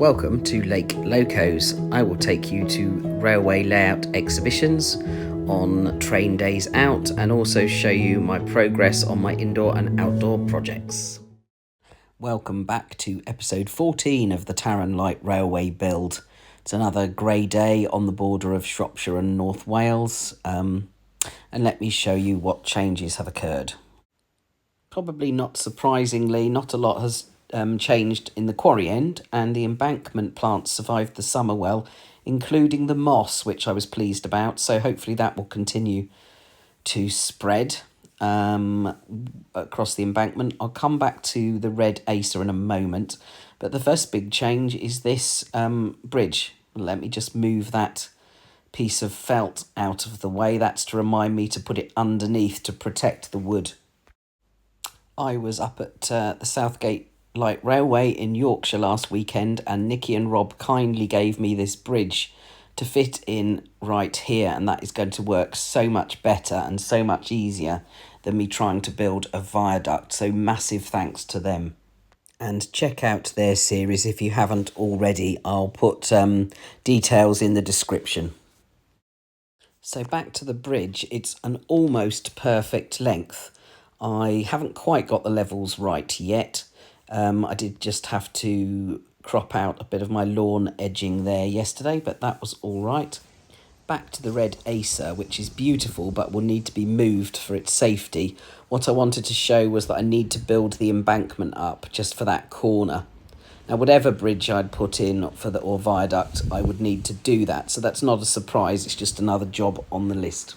Welcome to Lake Locos. I will take you to railway layout exhibitions on train days out and also show you my progress on my indoor and outdoor projects. Welcome back to episode 14 of the Taran Light Railway build. It's another grey day on the border of Shropshire and North Wales, and let me show you what changes have occurred. Probably not surprisingly, not a lot has changed in the quarry end, and the embankment plants survived the summer well, including the moss, which I was pleased about, so hopefully that will continue to spread across the embankment. I'll come back to the red Acer in a moment, but the first big change is this bridge. Let me just move that piece of felt out of the way. That's to remind me to put it underneath to protect the wood. I was up at the Southgate Light Railway in Yorkshire last weekend, and Nikki and Rob kindly gave me this bridge to fit in right here, and that is going to work so much better and so much easier than me trying to build a viaduct, so massive thanks to them. And check out their series if you haven't already. I'll put details in the description. So back to the bridge, it's an almost perfect length. I haven't quite got the levels right yet. I did just have to crop out a bit of my lawn edging there yesterday, but that was all right. Back to the red Acer, which is beautiful but will need to be moved for its safety. What I wanted to show was that I need to build the embankment up just for that corner. Now, whatever bridge I'd put in or viaduct, I would need to do that. So that's not a surprise, it's just another job on the list.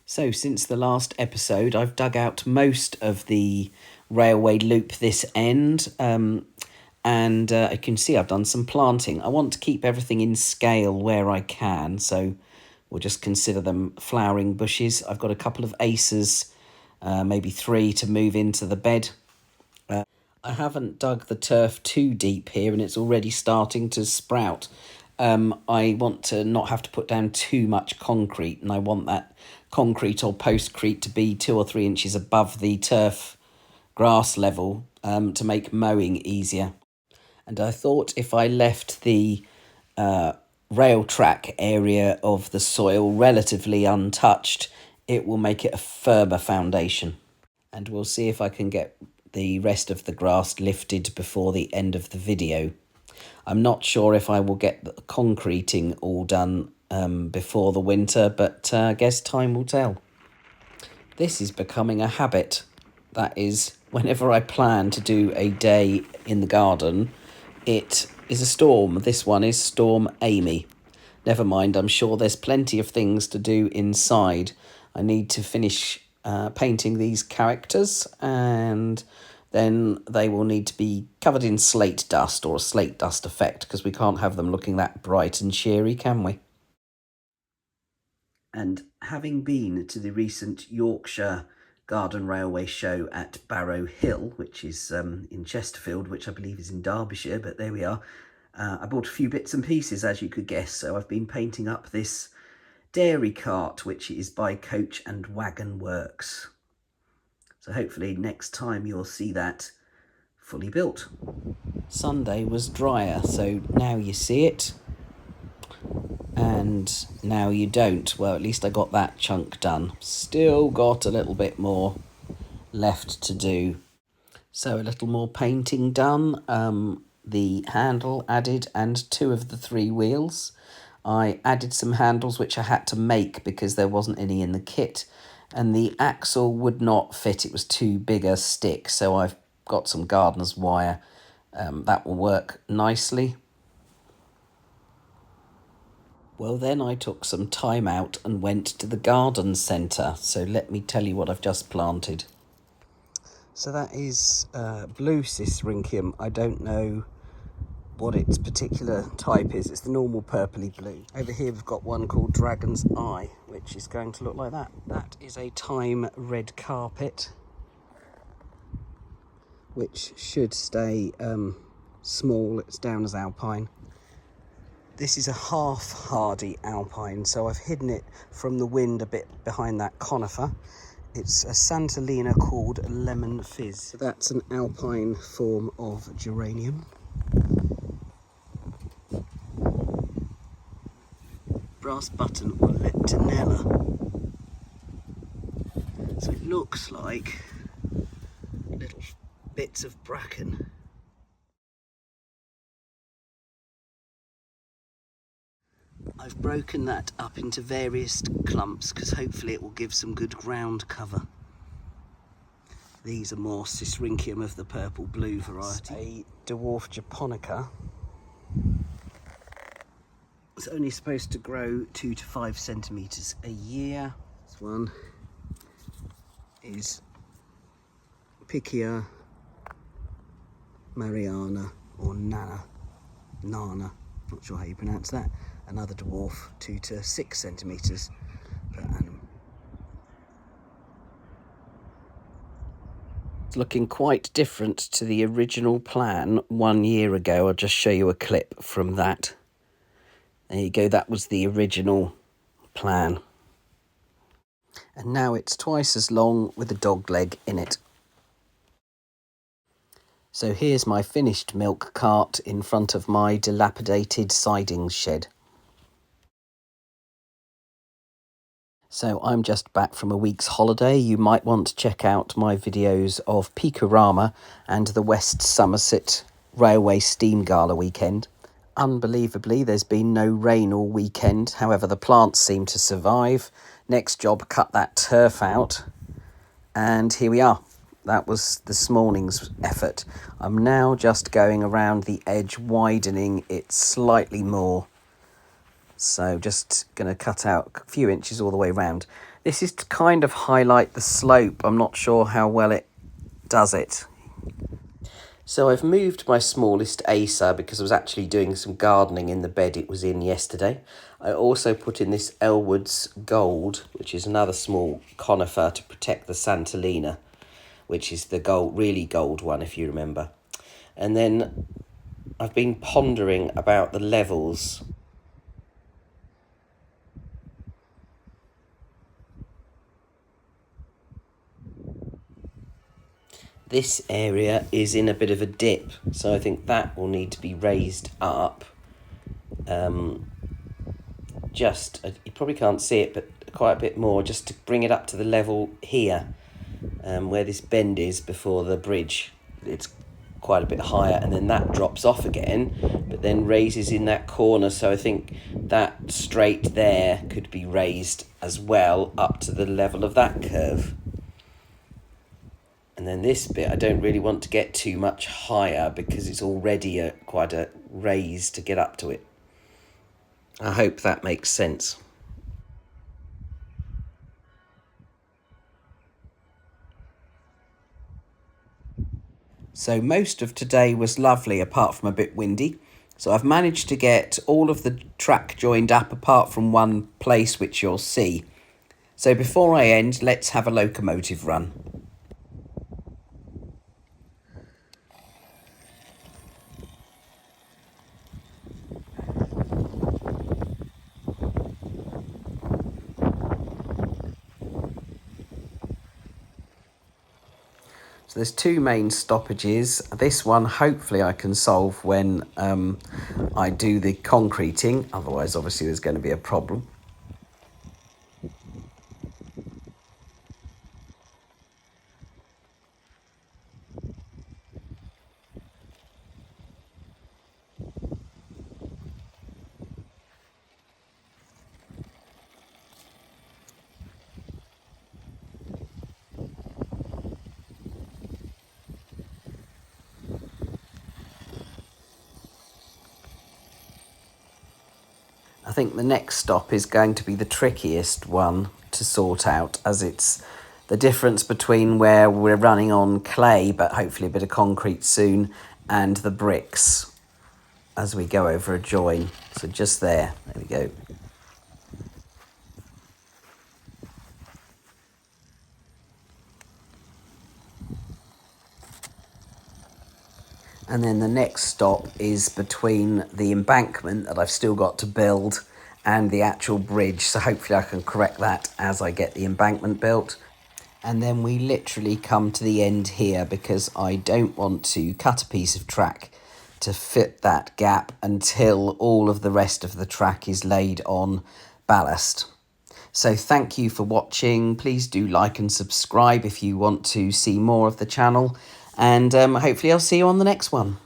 So since the last episode, I've dug out most of the railway loop this end, and you can see I've done some planting. I want to keep everything in scale where I can, so we'll just consider them flowering bushes. I've got a couple of acers, maybe 3 to move into the bed. I haven't dug the turf too deep here, and it's already starting to sprout. I want to not have to put down too much concrete, and I want that concrete or postcrete to be 2 or 3 inches above the turf grass level to make mowing easier. And I thought if I left the rail track area of the soil relatively untouched, it will make it a firmer foundation. And we'll see if I can get the rest of the grass lifted before the end of the video. I'm not sure if I will get the concreting all done before the winter, but I guess time will tell. This is becoming a habit. That is, whenever I plan to do a day in the garden, it is a storm. This one is Storm Amy. Never mind, I'm sure there's plenty of things to do inside. I need to finish painting these characters, and then they will need to be covered in slate dust or a slate dust effect, because we can't have them looking that bright and cheery, can we? And having been to the recent Yorkshire Garden Railway show at Barrow Hill, which is in Chesterfield, which I believe is in Derbyshire, but there we are. I bought a few bits and pieces, as you could guess, so I've been painting up this dairy cart, which is by Coach and Wagon Works. So hopefully next time you'll see that fully built. Sunday was drier, so now you see it, and now you don't. Well, at least I got that chunk done. Still got a little bit more left to do. So a little more painting done. The handle added and 2 of the 3 wheels. I added some handles which I had to make because there wasn't any in the kit, and the axle would not fit. It was too big a stick, so I've got some gardener's wire. That will work nicely. Well, then I took some time out and went to the garden centre. So let me tell you what I've just planted. So that is blue Cicericium. I don't know what its particular type is. It's the normal purpley blue. Over here we've got one called Dragon's Eye, which is going to look like that. That is a thyme red carpet, which should stay small. It's down as alpine. This is a half hardy alpine, so I've hidden it from the wind a bit behind that conifer. It's a Santolina called Lemon Fizz. So that's an alpine form of geranium. Brass button or Leptonella. So it looks like little bits of bracken. I've broken that up into various clumps because hopefully it will give some good ground cover. These are more Cicericium of the purple blue variety. A dwarf japonica. It's only supposed to grow 2 to 5 centimetres a year. This one is Piccia Mariana or Nana, not sure how you pronounce that. Another dwarf, 2 to 6 centimetres per annum. It's looking quite different to the original plan 1 year ago. I'll just show you a clip from that. There you go, that was the original plan. And now it's twice as long with a dog leg in it. So here's my finished milk cart in front of my dilapidated sidings shed. So I'm just back from a week's holiday. You might want to check out my videos of Peakorama and the West Somerset Railway Steam Gala weekend. Unbelievably, there's been no rain all weekend. However, the plants seem to survive. Next job, cut that turf out. And here we are. That was this morning's effort. I'm now just going around the edge, widening it slightly more. So just going to cut out a few inches all the way around. This is to kind of highlight the slope. I'm not sure how well it does it. So I've moved my smallest Acer because I was actually doing some gardening in the bed it was in yesterday. I also put in this Elwood's Gold, which is another small conifer to protect the Santolina, which is the gold, really gold one if you remember. And then I've been pondering about the levels. This area is in a bit of a dip, so I think that will need to be raised up. You probably can't see it, but quite a bit more, just to bring it up to the level here, where this bend is before the bridge. It's quite a bit higher, and then that drops off again, but then raises in that corner, so I think that straight there could be raised as well up to the level of that curve. And then this bit, I don't really want to get too much higher because it's already quite a raise to get up to it. I hope that makes sense. So most of today was lovely apart from a bit windy. So I've managed to get all of the track joined up apart from one place which you'll see. So before I end, let's have a locomotive run. So there's two main stoppages. This one, hopefully I can solve when I do the concreting. Otherwise, obviously, there's going to be a problem. I think the next stop is going to be the trickiest one to sort out, as it's the difference between where we're running on clay, but hopefully a bit of concrete soon, and the bricks as we go over a join. So just there we go. And then the next stop is between the embankment that I've still got to build and the actual bridge. So hopefully I can correct that as I get the embankment built. And then we literally come to the end here because I don't want to cut a piece of track to fit that gap until all of the rest of the track is laid on ballast. So thank you for watching. Please do like and subscribe if you want to see more of the channel. And hopefully I'll see you on the next one.